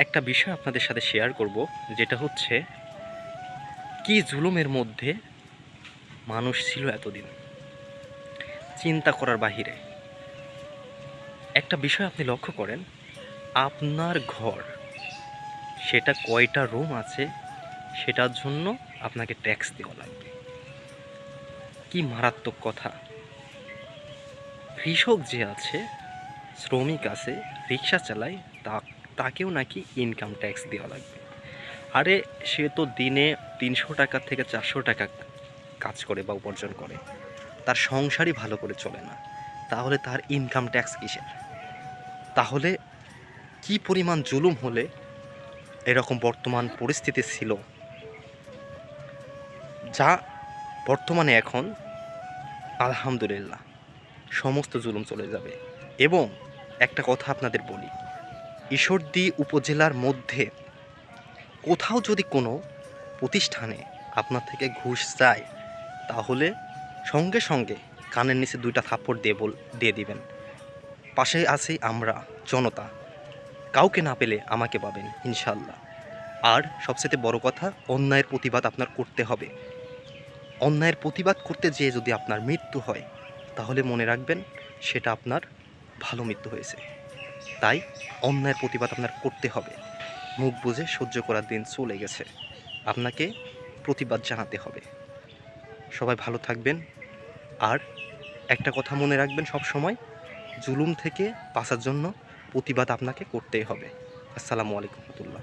একটা বিষয় আপনাদের সাথে শেয়ার করব, যেটা হচ্ছে কি জুলুমের মধ্যে মানুষ ছিল এতদিন, চিন্তা করার বাহিরে। একটা বিষয় আপনি লক্ষ্য করেন, আপনার ঘর সেটা কয়টা রুম আছে সেটার জন্য আপনাকে ট্যাক্স দেওয়া লাগবে। কি মারাত্মক কথা! কৃষক যে আছে, শ্রমিক আছে, রিক্সা চালায়, তাকেও নাকি ইনকাম ট্যাক্স দেওয়া লাগবে। আরে সে তো দিনে ৩০০ টাকা থেকে ৪০০ টাকা কাজ করে বা উপার্জন করে, তার সংসারই ভালো করে চলে না, তাহলে তার ইনকাম ট্যাক্স কিসের? তাহলে কি পরিমাণ জুলুম হলে এরকম বর্তমান পরিস্থিতি ছিল, যা বর্তমানে এখন আলহামদুলিল্লাহ সমস্ত জুলুম চলে যাবে। এবং একটা কথা আপনাদের বলি, ঈশ্বরদী উপজেলার মধ্যে কোথাও যদি কোনো প্রতিষ্ঠানে আপনার থেকে ঘুষ চায়, তাহলে সঙ্গে সঙ্গে কানের নিচে 2টা থাপ্পড় দিয়ে দিবেন। পাশে আছি আমরা, জনতা। কাউকে না পেলে আমাকে পাবেন ইনশাল্লাহ। আর সবচেয়ে বড় কথা, অন্যায়ের প্রতিবাদ আপনার করতে হবে। অন্যায়ের প্রতিবাদ করতে যেয়ে যদি আপনার মৃত্যু হয়, তাহলে মনে রাখবেন সেটা আপনার ভালো মৃত্যু হয়েছে। তাই অন্যায়ের প্রতিবাদ আপনার করতে হবে। মুখ বুজে সহ্য করার দিন চলে গেছে, আপনাকে প্রতিবাদ জানাতে হবে। সবাই ভালো থাকবেন। আর একটা কথা মনে রাখবেন, সব সময় জুলুম থেকে বাঁচার জন্য প্রতিবাদ আপনাকে করতেই হবে। আসসালামু আলাইকুম রহমতুল্লাহ।